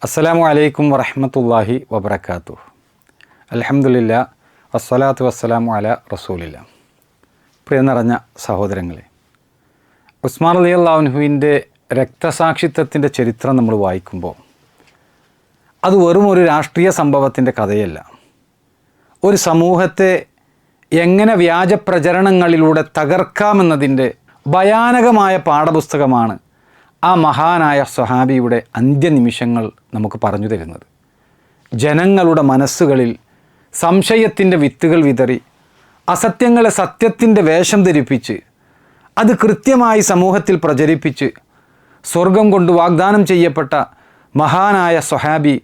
അസ്സലാമു അലൈക്കും വറഹ്മത്തുള്ളാഹി വബറകാതുഹു. അൽഹംദുലില്ലാ വസ്സലാത്തു വസ്സലാമു അലാ റസൂലില്ലാ. പ്രിയ നിറഞ്ഞ സഹോദരങ്ങളെ, ഉസ്മാൻ റളിയല്ലാഹു അൻഹുവിൻ്റെ രക്തസാക്ഷിത്വത്തിൻ്റെ ചരിത്രം നമ്മൾ വായിക്കുമ്പോൾ അത് വെറും ഒരു രാഷ്ട്രീയ സംഭവത്തിൻ്റെ കഥയല്ല. ഒരു സമൂഹത്തെ എങ്ങനെ വ്യാജ പ്രചരണങ്ങളിലൂടെ തകർക്കാമെന്നതിൻ്റെ ഭയാനകമായ പാഠപുസ്തകമാണ് ആ മഹാനായ സ്വഹാബിയുടെ അന്ത്യനിമിഷങ്ങൾ നമുക്ക് പറഞ്ഞു തരുന്നത്. ജനങ്ങളുടെ മനസ്സുകളിൽ സംശയത്തിൻ്റെ വിത്തുകൾ വിതറി അസത്യങ്ങളെ സത്യത്തിൻ്റെ വേഷം ധരിപ്പിച്ച് അത് കൃത്യമായി സമൂഹത്തിൽ പ്രചരിപ്പിച്ച് സ്വർഗം കൊണ്ട് വാഗ്ദാനം ചെയ്യപ്പെട്ട മഹാനായ സ്വഹാബി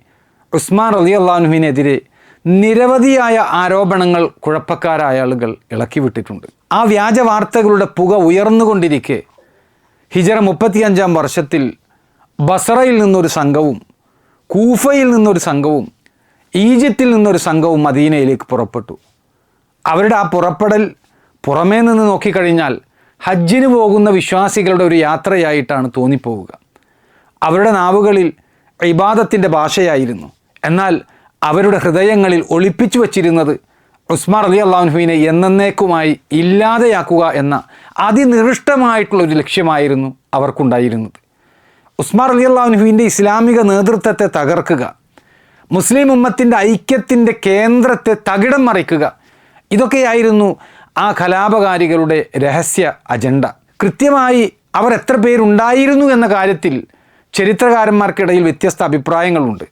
ഉസ്മാൻ റളിയല്ലാഹു അൻഹുവിനെതിരെ നിരവധിയായ ആരോപണങ്ങൾ കുഴപ്പക്കാരായ ആളുകൾ ഇളക്കിവിട്ടിട്ടുണ്ട്. ആ വ്യാജ വാർത്തകളുടെ പുക ഉയർന്നുകൊണ്ടിരിക്കെ ഹിജറ 35-ാം വർഷത്തിൽ ബസറയിൽ നിന്നൊരു സംഘവും കൂഫയിൽ നിന്നൊരു സംഘവും ഈജിപ്തിൽ നിന്നൊരു സംഘവും മദീനയിലേക്ക് പുറപ്പെട്ടു. അവരുടെ ആ പുറപ്പെടൽ പുറമേ നിന്ന് നോക്കിക്കഴിഞ്ഞാൽ ഹജ്ജിന് പോകുന്ന വിശ്വാസികളുടെ ഒരു യാത്രയായിട്ടാണ് തോന്നിപ്പോവുക. അവരുടെ നാവുകളിൽ ഇബാദത്തിൻ്റെ ഭാഷയായിരുന്നു. എന്നാൽ അവരുടെ ഹൃദയങ്ങളിൽ ഒളിപ്പിച്ചു വച്ചിരുന്നത് ഉസ്മാൻ റളിയല്ലാഹു അൻഹുവിനെ എന്നേക്കുമായി ഇല്ലാതെയാക്കുക എന്ന അതിനികൃഷ്ടമായിട്ടുള്ളൊരു ലക്ഷ്യമായിരുന്നു അവർക്കുണ്ടായിരുന്നത്. ഉസ്മാൻ റളിയല്ലാഹു അൻഹുവിൻ്റെ ഇസ്ലാമിക നേതൃത്വത്തെ തകർക്കുക, മുസ്ലിം ഉമ്മത്തിൻ്റെ ഐക്യത്തിൻ്റെ കേന്ദ്രത്തെ തകിടം മറിക്കുക, ഇതൊക്കെയായിരുന്നു ആ കലാപകാരികളുടെ രഹസ്യ അജണ്ട. കൃത്യമായി അവർ എത്ര പേരുണ്ടായിരുന്നു എന്ന കാര്യത്തിൽ ചരിത്രകാരന്മാർക്കിടയിൽ വ്യത്യസ്ത അഭിപ്രായങ്ങളുണ്ട്.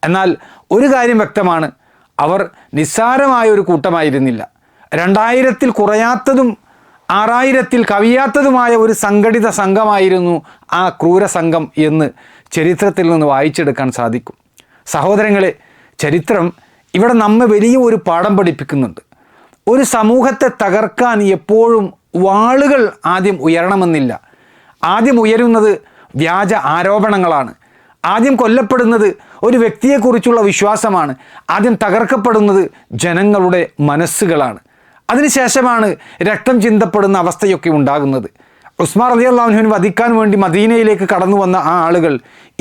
എന്നാൽ ഒരു കാര്യം വ്യക്തമാണ്, അവർ നിസ്സാരമായ ഒരു കൂട്ടമായിരുന്നില്ല. 2000-ൽ കുറയാത്തതും 6000-ൽ കവിയാത്തതുമായ ഒരു സംഘടിത സംഘമായിരുന്നു ആ ക്രൂരസംഘം എന്ന് ചരിത്രത്തിൽ നിന്ന് വായിച്ചെടുക്കാൻ സാധിക്കും. സഹോദരങ്ങളെ, ചരിത്രം ഇവിടെ നമ്മെ വലിയ ഒരു പാഠം പഠിപ്പിക്കുന്നുണ്ട്. ഒരു സമൂഹത്തെ തകർക്കാൻ എപ്പോഴും വാളുകൾ ആദ്യം ഉയരണമെന്നില്ല. ആദ്യം ഉയരുന്നത് വ്യാജ ആരോപണങ്ങളാണ്. ആദ്യം കൊല്ലപ്പെടുന്നത് ഒരു വ്യക്തിയെക്കുറിച്ചുള്ള വിശ്വാസമാണ്. ആദ്യം തകർക്കപ്പെടുന്നത് ജനങ്ങളുടെ മനസ്സുകളാണ്. അതിനുശേഷമാണ് രക്തം ചിന്തപ്പെടുന്ന അവസ്ഥയൊക്കെ ഉണ്ടാകുന്നത്. ഉസ്മാൻ റളിയല്ലാഹു അൻഹുവിനെ വധിക്കാൻ വേണ്ടി മദീനയിലേക്ക് കടന്നു വന്ന ആ ആളുകൾ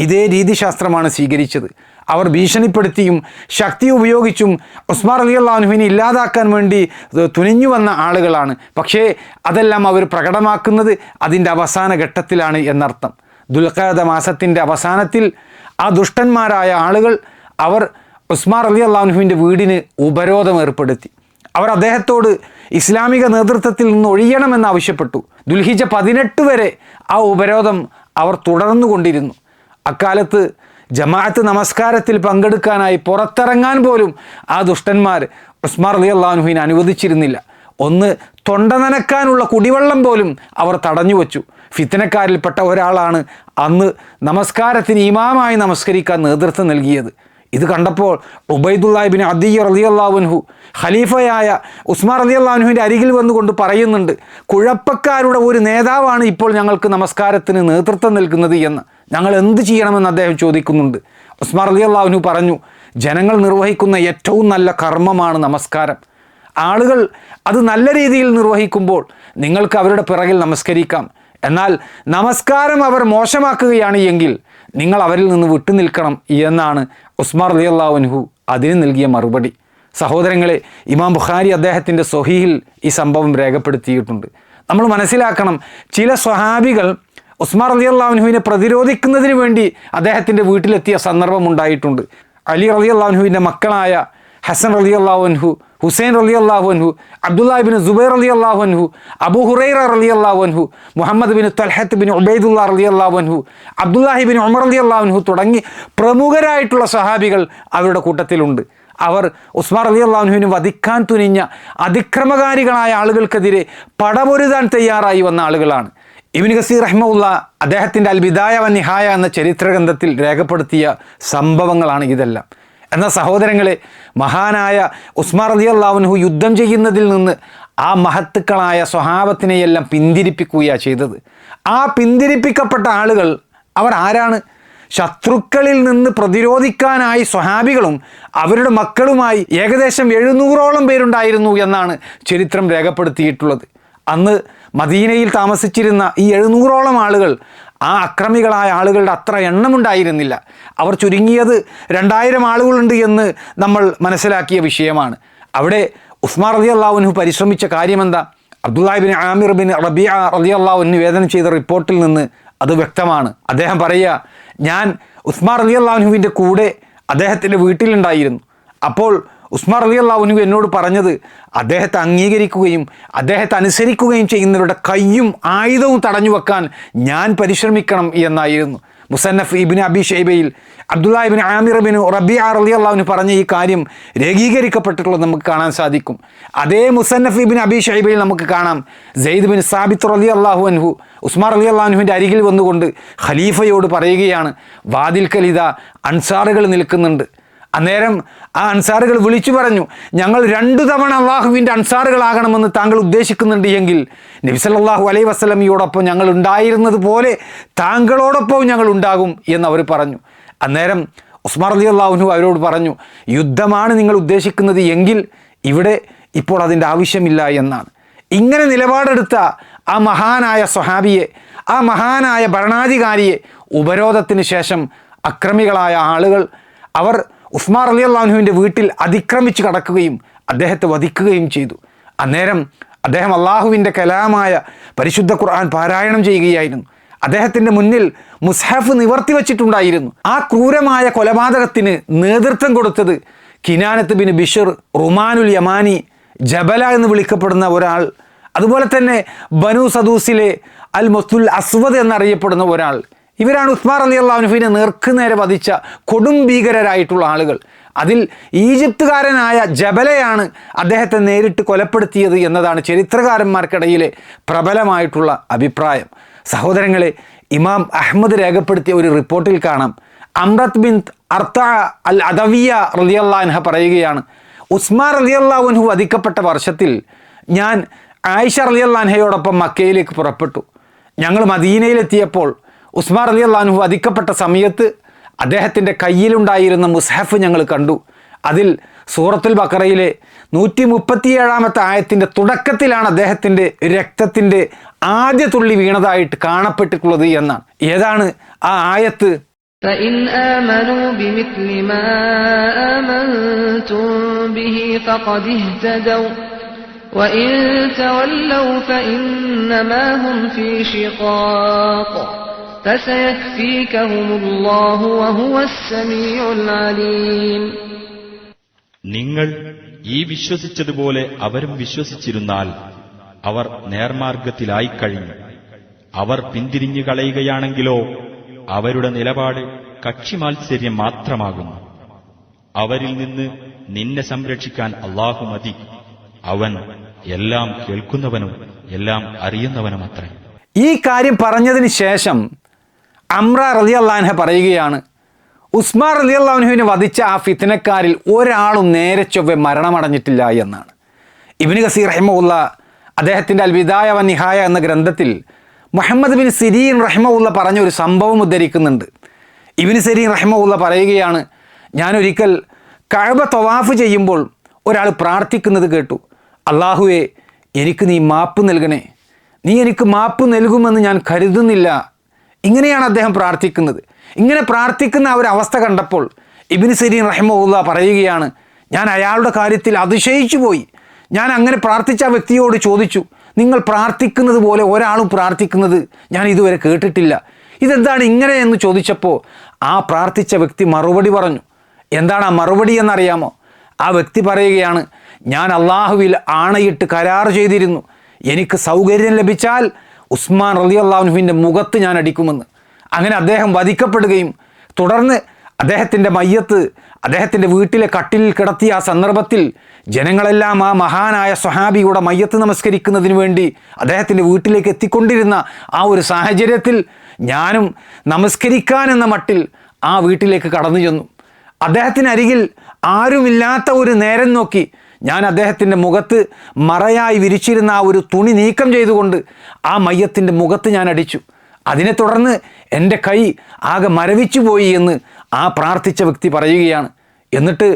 ഇതേ രീതിശാസ്ത്രമാണ് സ്വീകരിച്ചത്. അവർ ഭീഷണിപ്പെടുത്തിയും ശക്തി ഉപയോഗിച്ചും ഉസ്മാൻ റളിയല്ലാഹു അൻഹുവിനെ ഇല്ലാതാക്കാൻ വേണ്ടി തുനിഞ്ഞു വന്ന ആളുകളാണ്. പക്ഷേ അതെല്ലാം അവർ പ്രകടമാക്കുന്നത് അതിൻ്റെ അവസാന ഘട്ടത്തിലാണ് എന്നർത്ഥം. ദുൽഖഅദ മാസത്തിൻ്റെ അവസാനത്തിൽ ആ ദുഷ്ടന്മാരായ ആളുകൾ അവർ ഉസ്മാൻ റളിയല്ലാഹു അൻഹുവിൻ്റെ വീടിന് ഉപരോധം ഏർപ്പെടുത്തി. അവർ അദ്ദേഹത്തോട് ഇസ്ലാമിക നേതൃത്വത്തിൽ നിന്ന് ഒഴിയണമെന്ന് ആവശ്യപ്പെട്ടു. ദുൽഹിജ്ജ 18 വരെ ആ ഉപരോധം അവർ തുടർന്നു കൊണ്ടിരുന്നു. അക്കാലത്ത് ജമാഅത്ത് നമസ്കാരത്തിൽ പങ്കെടുക്കാനായി പുറത്തിറങ്ങാൻ പോലും ആ ദുഷ്ടന്മാർ ഉസ്മാൻ റളിയല്ലാഹു അൻഹുവിനെ അനുവദിച്ചിരുന്നില്ല. ഒന്ന് തൊണ്ട നനക്കാനുള്ള കുടിവെള്ളം പോലും അവർ തടഞ്ഞു വച്ചു. ഫിത്നക്കാരിൽപ്പെട്ട ഒരാളാണ് അന്ന് നമസ്കാരത്തിന് ഇമാമായി നമസ്കരിക്കാൻ നേതൃത്വം നൽകിയത്. ഇത് കണ്ടപ്പോൾ ഉബൈദുല്ലാഹ് ഇബ്നു അദി റളിയല്ലാഹു അൻഹു ഖലീഫയായ ഉസ്മാൻ റളിയല്ലാഹു അൻഹുവിൻ്റെ അരികിൽ വന്നുകൊണ്ട് പറയുന്നുണ്ട്, കുഴപ്പക്കാരുടെ ഒരു നേതാവാണ് ഇപ്പോൾ ഞങ്ങൾക്ക് നമസ്കാരത്തിന് നേതൃത്വം നൽകുന്നത് എന്ന്. ഞങ്ങൾ എന്ത് ചെയ്യണമെന്ന് അദ്ദേഹം ചോദിക്കുന്നുണ്ട്. ഉസ്മാൻ റളിയല്ലാഹു അൻഹു പറഞ്ഞു, ജനങ്ങൾ നിർവഹിക്കുന്ന ഏറ്റവും നല്ല കർമ്മമാണ് നമസ്കാരം. ആളുകൾ അത് നല്ല രീതിയിൽ നിർവഹിക്കുമ്പോൾ നിങ്ങൾക്ക് അവരുടെ പിറകിൽ നമസ്കരിക്കാം. എന്നാൽ നമസ്കാരം അവർ മോശമാക്കുകയാണ് എങ്കിൽ നിങ്ങൾ അവരിൽ നിന്ന് വിട്ടുനിൽക്കണം എന്നാണ് ഉസ്മാൻ റളിയല്ലാഹു അൻഹു അതിന് നൽകിയ മറുപടി. സഹോദരങ്ങളെ, ഇമാം ബുഖാരി അദ്ദേഹത്തിൻ്റെ സ്വഹീഹിൽ ഈ സംഭവം രേഖപ്പെടുത്തിയിട്ടുണ്ട്. നമ്മൾ മനസ്സിലാക്കണം, ചില സ്വഹാബികൾ ഉസ്മാൻ റളിയല്ലാഹു അൻഹുവിനെ പ്രതിരോധിക്കുന്നതിന് വേണ്ടി അദ്ദേഹത്തിൻ്റെ വീട്ടിലെത്തിയ സന്ദർഭം ഉണ്ടായിട്ടുണ്ട്. അലി റളിയല്ലാഹു അൻഹുവിൻ്റെ മക്കളായ ഹസൻ റളിയല്ലാഹു അൻഹു, ഹുസൈൻ റളിയല്ലാഹു അൻഹു, അബ്ദുല്ലാഹി ബിൻ സുബൈർ റളിയല്ലാഹു അൻഹു, അബൂ ഹുറൈറ റളിയല്ലാഹു അൻഹു, മുഹമ്മദ് ബിൻ തൽഹത്ത് ബിൻ ഉബൈദുല്ലാഹ് റളിയല്ലാഹു അൻഹു, അബ്ദുല്ലാഹി ബിൻ ഉമർ റളിയല്ലാഹു അൻഹു തുടങ്ങി പ്രമുഖരായിട്ടുള്ള സഹാബികൾ അവരുടെ കൂട്ടത്തിലുണ്ട്. അവർ ഉസ്മാൻ റളിയല്ലാഹു അൻഹുവിനെ വധിക്കാൻ തുനിഞ്ഞ അതിക്രമകാരികളായ ആളുകൾക്കെതിരെ പടപൊരുതാൻ തയ്യാറായി വന്ന ആളുകളാണ്. ഇബ്നു കസീർ റഹിമഹുല്ലാഹ് അദ്ദേഹത്തിൻ്റെ അൽ ബിദായ വൻ നിഹായ എന്ന ചരിത്രഗ്രന്ഥത്തിൽ രേഖപ്പെടുത്തിയ സംഭവങ്ങളാണ് ഇതെല്ലാം. എന്നാൽ സഹോദരങ്ങളെ, മഹാനായ ഉസ്മാൻ റളിയല്ലാഹു അൻഹു യുദ്ധം ചെയ്യുന്നതിൽ നിന്ന് ആ മഹത്തുക്കളായ സ്വഹാബത്തിനെയെല്ലാം പിന്തിരിപ്പിക്കുകയാണ് ചെയ്തത്. ആ പിന്തിരിപ്പിക്കപ്പെട്ട ആളുകൾ അവർ ആരാണ്? ശത്രുക്കളിൽ നിന്ന് പ്രതിരോധിക്കാനായി സ്വഹാബികളും അവരുടെ മക്കളുമായി ഏകദേശം 700ഓളം പേരുണ്ടായിരുന്നു എന്നാണ് ചരിത്രം രേഖപ്പെടുത്തിയിട്ടുള്ളത്. അന്ന് മദീനയിൽ താമസിച്ചിരുന്ന ഈ 700ഓളം ആളുകൾ ആ അക്രമികളായ ആളുകളുടെ അത്ര എണ്ണമുണ്ടായിരുന്നില്ല. അവർ ചുരുങ്ങിയത് 2000 ആളുകളുണ്ട് എന്ന് നമ്മൾ മനസ്സിലാക്കിയ വിഷയമാണ്. അവിടെ ഉസ്മാൻ റളിയല്ലാഹു അൻഹു പരിശ്രമിച്ച കാര്യമെന്താ? അബ്ദുല്ലാഹി ബിൻ ആമിർ ബിൻ റബീഅ റളിയല്ലാഹു അൻഹു നിവേദനം ചെയ്ത റിപ്പോർട്ടിൽ നിന്ന് അത് വ്യക്തമാണ്. അദ്ദേഹം പറയുക, ഞാൻ ഉസ്മാൻ റളിയല്ലാഹു അൻഹുവിൻ്റെ കൂടെ അദ്ദേഹത്തിൻ്റെ വീട്ടിലുണ്ടായിരുന്നു. അപ്പോൾ ഉസ്മാൻ റളിയല്ലാഹു അൻഹു എന്നോട് പറഞ്ഞത്, അദ്ദേഹത്തെ അംഗീകരിക്കുകയും അദ്ദേഹത്തെ അനുസരിക്കുകയും ചെയ്യുന്നവരുടെ കയ്യും ആയുധവും തടഞ്ഞു വെക്കാൻ ഞാൻ പരിശ്രമിക്കണം എന്നായിരുന്നു. മുസന്നഫ് ഇബ്നു അബി ഷൈബയിൽ അബ്ദുല്ലാഹി ബിൻ ആമിർ ബിൻ റബീഅ റളിയല്ലാഹു അൻഹു പറഞ്ഞ ഈ കാര്യം രേഖീകരിക്കപ്പെട്ടിട്ടുള്ളത് നമുക്ക് കാണാൻ സാധിക്കും. അതേ മുസന്നഫ് ഇബ്നു അബി ഷൈബയിൽ നമുക്ക് കാണാം, സെയ്ദ് ബിൻ സാബിത്ത് റളിയല്ലാഹു അൻഹു ഉസ്മാൻ റളിയല്ലാഹു അൻഹുവിൻ്റെ അരികിൽ വന്നുകൊണ്ട് ഖലീഫയോട് പറയുകയാണ്, വാതിൽക്കൽ ഇതാ അൻസാറുകൾ നിൽക്കുന്നുണ്ട്. അന്നേരം ആ അൻസാറുകൾ വിളിച്ചു പറഞ്ഞു, ഞങ്ങൾ 2 തവണ അള്ളാഹുവിൻ്റെ അൻസാറുകളാകണമെന്ന് താങ്കൾ ഉദ്ദേശിക്കുന്നുണ്ട് എങ്കിൽ നബി സല്ലല്ലാഹു അലൈഹി വസല്ലമയോടൊപ്പം ഞങ്ങൾ ഉണ്ടായിരുന്നത് പോലെ താങ്കളോടൊപ്പം ഞങ്ങൾ ഉണ്ടാകും എന്ന് അവർ പറഞ്ഞു. അന്നേരം ഉസ്മാൻ റളിയല്ലാഹു അൻഹു അവരോട് പറഞ്ഞു, യുദ്ധമാണ് നിങ്ങൾ ഉദ്ദേശിക്കുന്നത് എങ്കിൽ ഇവിടെ ഇപ്പോൾ അതിൻ്റെ ആവശ്യമില്ല എന്നാണ്. ഇങ്ങനെ നിലപാടെടുത്ത ആ മഹാനായ സ്വഹാബിയെ, ആ മഹാനായ ഭരണാധികാരിയെ ഉപരോധത്തിന് ശേഷം അക്രമികളായ ആളുകൾ അവർ ഉസ്മാൻ റളിയല്ലാഹു അൻഹുവിൻ്റെ വീട്ടിൽ അതിക്രമിച്ച് കടക്കുകയും അദ്ദേഹത്തെ വധിക്കുകയും ചെയ്തു. അന്നേരം അദ്ദേഹം അള്ളാഹുവിൻ്റെ കലാമായ പരിശുദ്ധ ഖുർആൻ പാരായണം ചെയ്യുകയായിരുന്നു. അദ്ദേഹത്തിൻ്റെ മുന്നിൽ മുസ്ഹഫ് നിവർത്തി വച്ചിട്ടുണ്ടായിരുന്നു. ആ ക്രൂരമായ കൊലപാതകത്തിന് നേതൃത്വം കൊടുത്തത് കിനാനത്ത് ബിൻ ബിഷർ, റുമാനുൽ യമാനി, ജബല എന്ന് വിളിക്കപ്പെടുന്ന ഒരാൾ, അതുപോലെ തന്നെ ബനു സദൂസിലെ അൽ മസ്തുൽ അസ്വദ് എന്നറിയപ്പെടുന്ന ഒരാൾ. ഇവരാണ് ഉസ്മാൻ റളിയല്ലാഹു അൻഹുവിനെ നേർക്കുനേരെ വധിച്ച കൊടും ഭീകരരായിട്ടുള്ള ആളുകൾ. അതിൽ ഈജിപ്തുകാരനായ ജബലയാണ് അദ്ദേഹത്തെ നേരിട്ട് കൊലപ്പെടുത്തിയത് എന്നതാണ് ചരിത്രകാരന്മാർക്കിടയിലെ പ്രബലമായിട്ടുള്ള അഭിപ്രായം. സഹോദരങ്ങളെ, ഇമാം അഹ്മദ് രേഖപ്പെടുത്തിയ ഒരു റിപ്പോർട്ടിൽ കാണാം, അംറത്ത് ബിൻ അർത്ത അൽ അദവിയ റളിയല്ലാഹു അൻഹ പറയുകയാണ്, ഉസ്മാൻ റളിയല്ലാഹു അൻഹു വധിക്കപ്പെട്ട വർഷത്തിൽ ഞാൻ ആയിഷ റളിയല്ലാഹു അൻഹയോടൊപ്പം മക്കയിലേക്ക് പുറപ്പെട്ടു. ഞങ്ങൾ മദീനയിലെത്തിയപ്പോൾ ഉസ്മാൻ റളിയല്ലാഹു അൻഹു വധിക്കപ്പെട്ട സമയത്ത് അദ്ദേഹത്തിൻ്റെ കയ്യിലുണ്ടായിരുന്ന മുസ്ഹഫ് ഞങ്ങൾ കണ്ടു. അതിൽ സൂറത്തുൽ ബഖറയിലെ 137-ാമത്തെ ആയത്തിൻ്റെ തുടക്കത്തിലാണ് അദ്ദേഹത്തിൻ്റെ രക്തത്തിൻ്റെ ആദ്യ തുള്ളി വീണതായിട്ട് കാണപ്പെട്ടിട്ടുള്ളത് എന്നാണ്. ഏതാണ് ആ ആയത്ത്? فَإِنْ آمَنُوا بِمِثْلِ مَا آمَنْتُمْ بِهِ فَقَدِ اهْتَدَوْا وَإِنْ تَوَلَّوْا فَإِنَّمَا هُمْ فِي شِقَاقٍ فَسَيَكْفِيكَهُمُ اللَّهُ وَهُوَ السَّمِيعُ الْعَلِيمُ. നിങ്ങൾ ഈ വിശ്വസിച്ചതുപോലെ അവരും വിശ്വസിച്ചിരുന്നാൽ അവർ നേർമാർഗത്തിലായിക്കഴിഞ്ഞു. അവർ പിന്തിരിഞ്ഞു കളയുകയാണെങ്കിലോ അവരുടെ നിലപാട് കക്ഷിമാത്സര്യം മാത്രമാകുന്നു. അവരിൽ നിന്ന് നിന്നെ സംരക്ഷിക്കാൻ അല്ലാഹു മതി. അവൻ എല്ലാം കേൾക്കുന്നവനും എല്ലാം അറിയുന്നവനുമത്രേ. ഈ കാര്യം പറഞ്ഞതിന് ശേഷം അംറ റളിയല്ലാഹു അൻഹ പറയുകയാണ്, ഉസ്മാൻ റളിയല്ലാഹു അൻഹുവിനെ വധിച്ച ആ ഫിത്നക്കാരിൽ ഒരാളും നേരെ ചൊവ്വെ മരണമടഞ്ഞിട്ടില്ല എന്നാണ്. ഇബ്നു കസീർ റഹിമഹുല്ല അദ്ദേഹത്തിൻ്റെ അൽ ബിദായ വ നിഹായ എന്ന ഗ്രന്ഥത്തിൽ മുഹമ്മദ് ബിൻ സിരീൻ റഹിമഹുല്ല പറഞ്ഞ ഒരു സംഭവം ഉദ്ധരിക്കുന്നുണ്ട്. ഇബ്നു സിരീൻ റഹിമഹുല്ല പറയുകയാണ്, ഞാനൊരിക്കൽ കഅബ തവാഫ് ചെയ്യുമ്പോൾ ഒരാൾ പ്രാർത്ഥിക്കുന്നത് കേട്ടു, അല്ലാഹുവേ എനിക്ക് നീ മാപ്പ് നൽകണേ, നീ എനിക്ക് മാപ്പ് നൽകുമെന്ന് ഞാൻ കരുതുന്നില്ല. ഇങ്ങനെയാണ് അദ്ദേഹം പ്രാർത്ഥിക്കുന്നത്. ഇങ്ങനെ പ്രാർത്ഥിക്കുന്ന ആ ഒരു അവസ്ഥ കണ്ടപ്പോൾ ഇബ്നു സിരീൻ റഹിമഹുല്ല പറയുകയാണ്, ഞാൻ അയാളുടെ കാര്യത്തിൽ അതിശയിച്ചു പോയി. ഞാൻ അങ്ങനെ പ്രാർത്ഥിച്ച ആ വ്യക്തിയോട് ചോദിച്ചു, നിങ്ങൾ പ്രാർത്ഥിക്കുന്നത് പോലെ ഒരാളും പ്രാർത്ഥിക്കുന്നത് ഞാൻ ഇതുവരെ കേട്ടിട്ടില്ല, ഇതെന്താണ് ഇങ്ങനെ എന്ന് ചോദിച്ചപ്പോൾ ആ പ്രാർത്ഥിച്ച വ്യക്തി മറുപടി പറഞ്ഞു. എന്താണ് ആ മറുപടി എന്നറിയാമോ? ആ വ്യക്തി പറയുകയാണ്, ഞാൻ അള്ളാഹുവിൽ ആണയിട്ട് കരാർ ചെയ്തിരുന്നു, എനിക്ക് സൗകര്യം ലഭിച്ചാൽ ഉസ്മാൻ റളിയല്ലാഹു അൻഹുവിൻ്റെ മുഖത്ത് ഞാൻ അടിക്കുമെന്ന്. അങ്ങനെ അദ്ദേഹം വധിക്കപ്പെടുകയും തുടർന്ന് അദ്ദേഹത്തിൻ്റെ മയ്യത്ത് അദ്ദേഹത്തിൻ്റെ വീട്ടിലെ കട്ടിലിൽ കിടത്തിയ ആ സന്ദർഭത്തിൽ ജനങ്ങളെല്ലാം ആ മഹാനായ സ്വഹാബിയുടെ മയ്യത്ത് നമസ്കരിക്കുന്നതിന് വേണ്ടി അദ്ദേഹത്തിൻ്റെ വീട്ടിലേക്ക് എത്തിക്കൊണ്ടിരുന്ന ആ ഒരു സാഹചര്യത്തിൽ ഞാനും നമസ്കരിക്കാൻ എന്ന മട്ടിൽ ആ വീട്ടിലേക്ക് കടന്നു ചെന്നു. അദ്ദേഹത്തിനരികിൽ ആരുമില്ലാത്ത ഒരു നേരം നോക്കി ഞാൻ അദ്ദേഹത്തിൻ്റെ മുഖത്ത് മറയായി വിരിച്ചിരുന്ന ആ ഒരു തുണി നീക്കം ചെയ്തുകൊണ്ട് ആ മയ്യത്തിൻ്റെ മുഖത്ത് ഞാൻ അടിച്ചു. അതിനെ തുടർന്ന് എൻ്റെ കൈ ആകെ മരവിച്ചു പോയി എന്ന് ആ പ്രാർത്ഥിച്ച വ്യക്തി പറയുകയാണ്. എന്നിട്ട്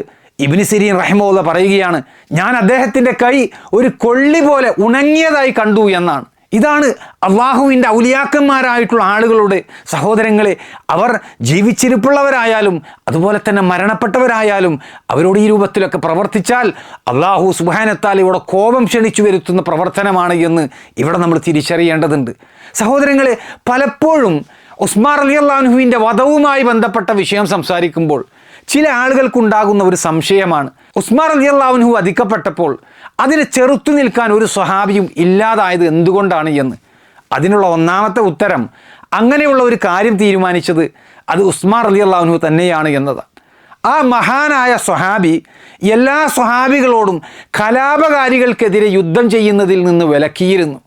ഇബ്നു സിരീൻ റഹിമഹുല്ല പറയുകയാണ്, ഞാൻ അദ്ദേഹത്തിൻ്റെ കൈ ഒരു കൊള്ളി പോലെ ഉണങ്ങിയതായി കണ്ടു എന്നാണ്. ഇതാണ് അള്ളാഹുവിൻ്റെ ഔലിയാക്കന്മാരായിട്ടുള്ള ആളുകളുടെ സഹോദരങ്ങളെ, അവർ ജീവിച്ചിരിപ്പുള്ളവരായാലും അതുപോലെ തന്നെ മരണപ്പെട്ടവരായാലും അവരോട് ഈ രൂപത്തിലൊക്കെ പ്രവർത്തിച്ചാൽ അള്ളാഹു സുബ്ഹാനഹു ഇവിടെ കോപം ക്ഷണിച്ചു വരുത്തുന്ന പ്രവർത്തനമാണ് എന്ന് ഇവിടെ നമ്മൾ തിരിച്ചറിയേണ്ടതുണ്ട്. സഹോദരങ്ങളെ, പലപ്പോഴും ഉസ്മാൻ റളിയല്ലാഹു അൻഹുവിൻ്റെ വധവുമായി ബന്ധപ്പെട്ട വിഷയം സംസാരിക്കുമ്പോൾ ചില ആളുകൾക്കുണ്ടാകുന്ന ഒരു സംശയമാണ്, ഉസ്മാൻ റളിയല്ലാഹു അൻഹു വധിക്കപ്പെട്ടപ്പോൾ അതിനെ ചെറുത്തു നിൽക്കാൻ ഒരു സ്വഹാബിയും ഇല്ലാതായത് എന്തുകൊണ്ടാണ് എന്ന്. അതിനുള്ള ഒന്നാമത്തെ ഉത്തരം, അങ്ങനെയുള്ള ഒരു കാര്യം തീരുമാനിച്ചത് അത് ഉസ്മാൻ റളിയല്ലാഹു അൻഹു തന്നെയാണ് എന്നതാണ്. ആ മഹാനായ സ്വഹാബി എല്ലാ സ്വഹാബികളോടും കലാപകാരികൾക്കെതിരെ യുദ്ധം ചെയ്യുന്നതിൽ നിന്ന് വിലക്കിയിരുന്നു.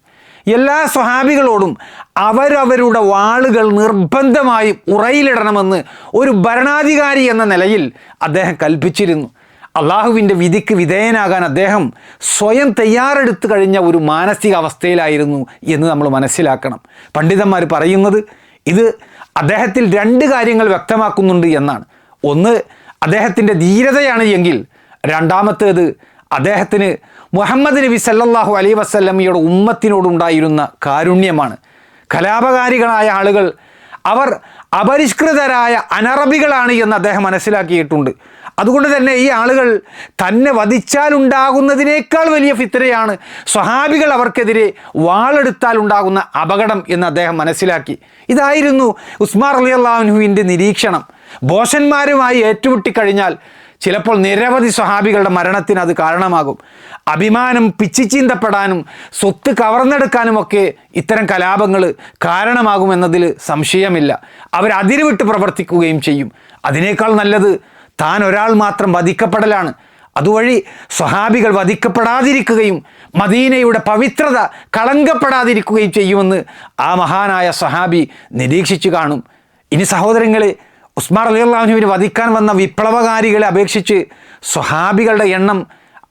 എല്ലാ സ്വഹാബികളോടും അവരവരുടെ വാളുകൾ നിർബന്ധമായും ഉറയിലിടണമെന്ന് ഒരു ഭരണാധികാരി എന്ന നിലയിൽ അദ്ദേഹം കൽപ്പിച്ചിരുന്നു. അള്ളാഹുവിൻ്റെ വിധിക്ക് വിധേയനാകാൻ അദ്ദേഹം സ്വയം തയ്യാറെടുത്തു കഴിഞ്ഞ ഒരു മാനസികാവസ്ഥയിലായിരുന്നു എന്ന് നമ്മൾ മനസ്സിലാക്കണം. പണ്ഡിതന്മാർ പറയുന്നത് ഇത് അദ്ദേഹത്തിൽ രണ്ട് കാര്യങ്ങൾ വ്യക്തമാക്കുന്നുണ്ട് എന്നാണ്. ഒന്ന്, അദ്ദേഹത്തിൻ്റെ ധീരതയാണ് എങ്കിൽ രണ്ടാമത്തേത് അദ്ദേഹത്തിന് മുഹമ്മദ് നബി സല്ലല്ലാഹു അലൈഹി വസല്ലമയുടെ ഉമ്മത്തിനോടുണ്ടായിരുന്ന കാരുണ്യമാണ്. കലാപകാരികളായ ആളുകൾ അവർ അപരിഷ്കൃതരായ അനറബികളാണ് എന്ന് അദ്ദേഹം മനസ്സിലാക്കിയിട്ടുണ്ട്. അതുകൊണ്ട് തന്നെ ഈ ആളുകൾ തന്നെ വധിച്ചാലുണ്ടാകുന്നതിനേക്കാൾ വലിയ ഫിത്നയാണ് സ്വഹാബികൾ അവർക്കെതിരെ വാളെടുത്താൽ ഉണ്ടാകുന്ന അപകടം എന്ന് അദ്ദേഹം മനസ്സിലാക്കി. ഇതായിരുന്നു ഉസ്മാൻ റളിയല്ലാഹു അൻഹുവിൻ്റെ നിരീക്ഷണം. ബോഷന്മാരുമായി ഏറ്റുമുട്ടിക്കഴിഞ്ഞാൽ ചിലപ്പോൾ നിരവധി സ്വഹാബികളുടെ മരണത്തിന് അത് കാരണമാകും. അഭിമാനം പിച്ചിച്ചീന്തപ്പെടാനും സ്വത്ത് കവർന്നെടുക്കാനുമൊക്കെ ഇത്തരം കലാപങ്ങൾ കാരണമാകുമെന്നതിൽ സംശയമില്ല. അവരതിരുവിട്ട് പ്രവർത്തിക്കുകയും ചെയ്യും. അതിനേക്കാൾ നല്ലത് താൻ ഒരാൾ മാത്രം വധിക്കപ്പെടലാണ്. അതുവഴി സ്വഹാബികൾ വധിക്കപ്പെടാതിരിക്കുകയും മദീനയുടെ പവിത്രത കളങ്കപ്പെടാതിരിക്കുകയും ചെയ്യുമെന്ന് ആ മഹാനായ സ്വഹാബി നിരീക്ഷിച്ചു കാണും. ഇനി സഹോദരങ്ങളെ, ഉസ്മാൻ റളിയല്ലാഹു അൻഹുവിനെ വധിക്കാൻ വന്ന വിപ്ലവകാരികളെ അപേക്ഷിച്ച് സ്വഹാബികളുടെ എണ്ണം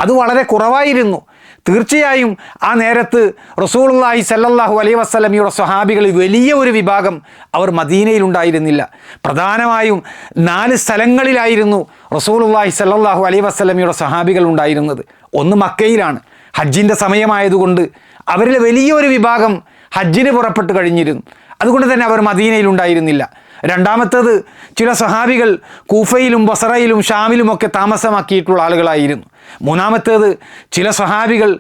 അത് വളരെ കുറവായിരുന്നു. തീർച്ചയായും ആ നേരത്ത് റസൂലുള്ളാഹി സ്വല്ലല്ലാഹു അലൈഹി വസല്ലമയുടെ സ്വഹാബികളിൽ വലിയ ഒരു വിഭാഗം അവർ മദീനയിലുണ്ടായിരുന്നില്ല. പ്രധാനമായും 4 സ്ഥലങ്ങളിലായിരുന്നു റസൂലുള്ളാഹി സ്വല്ലല്ലാഹു അലൈഹി വസല്ലമയുടെ സ്വഹാബികൾ ഉണ്ടായിരുന്നത്. ഒന്ന് മക്കയിലാണ്. ഹജ്ജിൻ്റെ സമയമായതുകൊണ്ട് അവരിൽ വലിയൊരു വിഭാഗം ഹജ്ജിന് പുറപ്പെട്ടു കഴിഞ്ഞിരുന്നു. അതുകൊണ്ട് തന്നെ അവർ മദീനയിലുണ്ടായിരുന്നില്ല. രണ്ടാമത്തേത്, ചില സ്വഹാബികൾ കൂഫയിലും ബസറയിലും ഷാമിലുമൊക്കെ താമസമാക്കിയിട്ടുള്ള ആളുകളായിരുന്നു. മൂന്നാമത്തേത്, ചില സ്വഹാബികൾ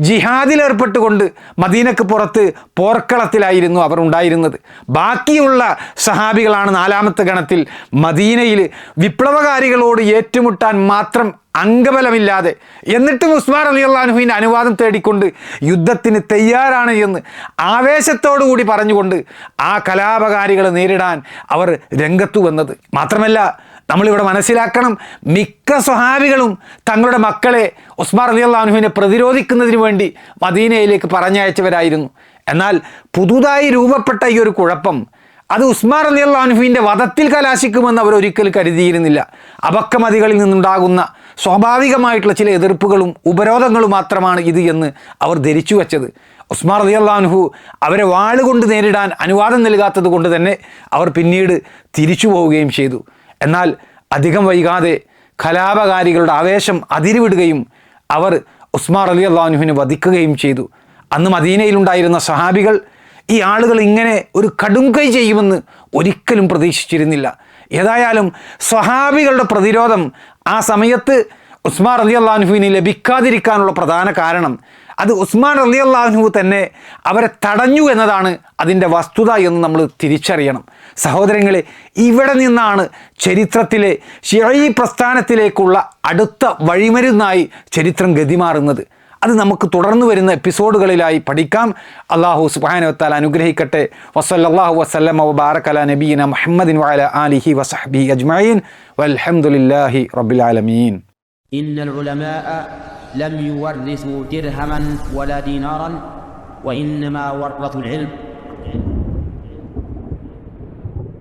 ജിഹാദിലേർപ്പെട്ടുകൊണ്ട് മദീനക്ക് പുറത്ത് പോർക്കളത്തിലായിരുന്നു അവർ ഉണ്ടായിരുന്നത്. ബാക്കിയുള്ള സ്വഹാബികളാണ് നാലാമത്തെ ഗണത്തിൽ മദീനയിൽ വിപ്ലവകാരികളോട് ഏറ്റുമുട്ടാൻ മാത്രം അംഗബലമില്ലാതെ എന്നിട്ടും ഉസ്മാൻ റളിയല്ലാഹു അൻഹുവിൻ്റെ അനുവാദം തേടിക്കൊണ്ട് യുദ്ധത്തിന് തയ്യാറാണ് എന്ന് ആവേശത്തോടു കൂടി പറഞ്ഞുകൊണ്ട് ആ കലാപകാരികളെ നേരിടാൻ അവർ രംഗത്തു വന്നത്. മാത്രമല്ല, നമ്മളിവിടെ മനസ്സിലാക്കണം, മിക്ക സ്വഹാബികളും തങ്ങളുടെ മക്കളെ ഉസ്മാൻ റളിയല്ലാഹു അൻഹുവിനെ പ്രതിരോധിക്കുന്നതിന് വേണ്ടി മദീനയിലേക്ക് പറഞ്ഞയച്ചവരായിരുന്നു. എന്നാൽ പുതുതായി രൂപപ്പെട്ട ഈ ഒരു കുഴപ്പം അത് ഉസ്മാൻ റളിയല്ലാഹു അൻഹുവിൻ്റെ വധത്തിൽ കലാശിക്കുമെന്ന് അവർ ഒരിക്കലും കരുതിയിരുന്നില്ല. അബക്കമതികളിൽ നിന്നുണ്ടാകുന്ന സ്വാഭാവികമായിട്ടുള്ള ചില എതിർപ്പുകളും ഉപരോധങ്ങളും മാത്രമാണ് ഇത് എന്ന് അവർ ധരിച്ചു വച്ചത്. ഉസ്മാൻ റളിയല്ലാഹു അൻഹു അവരെ വാളുകൊണ്ട് നേരിടാൻ അനുവാദം നൽകാത്തത് കൊണ്ട് തന്നെ അവർ പിന്നീട് തിരിച്ചു പോവുകയും ചെയ്തു. എന്നാൽ അധികം വൈകാതെ കലാപകാരികളുടെ ആവേശം അതിരുവിടുകയും അവർ ഉസ്മാൻ റളിയല്ലാഹു അൻഹുവിനെ വധിക്കുകയും ചെയ്തു. അന്ന് മദീനയിലുണ്ടായിരുന്ന സ്വഹാബികൾ ഈ ആളുകൾ ഇങ്ങനെ ഒരു കടുംകൈ ചെയ്യുമെന്ന് ഒരിക്കലും പ്രതീക്ഷിച്ചിരുന്നില്ല. ഏതായാലും സ്വഹാബികളുടെ പ്രതിരോധം ആ സമയത്ത് ഉസ്മാൻ റളിയല്ലാഹു അൻഹുവിന് ലഭിക്കാതിരിക്കാനുള്ള പ്രധാന കാരണം അത് ഉസ്മാൻ റളിയല്ലാഹു അൻഹു തന്നെ അവരെ തടഞ്ഞു എന്നതാണ് അതിൻ്റെ വസ്തുത എന്ന് നമ്മൾ തിരിച്ചറിയണം. സഹോദരങ്ങളെ, ഇവിടെ നിന്നാണ് ചരിത്രത്തിലെ ശിഈ പ്രസ്ഥാനത്തിലേക്കുള്ള അടുത്ത വഴിമരുന്നായി ചരിത്രം ഗതിമാറുന്നത്. അത് നമുക്ക് തുടർന്ന് വരുന്ന എപ്പിസോഡുകളിലായി പഠിക്കാം. അല്ലാഹു സുബ്ഹാനഹു വ തആല അനുഗ്രഹിക്കട്ടെ. വസല്ലല്ലാഹു വസല്ലമ വബാറക അലാ നബിയിന മുഹമ്മദിൻ വഅലാ ആലിഹി വസഹ്ബിഹി അജ്മഈൻ വൽഹംദുലില്ലാഹി റബ്ബിൽ ആലമീൻ. ഇന്നൽ ഉലമാഅ ലം യുവർരിസു ദിർഹമൻ വലാ ദീനാറൻ വഇന്നമാ വറസു അൽ ഇൽം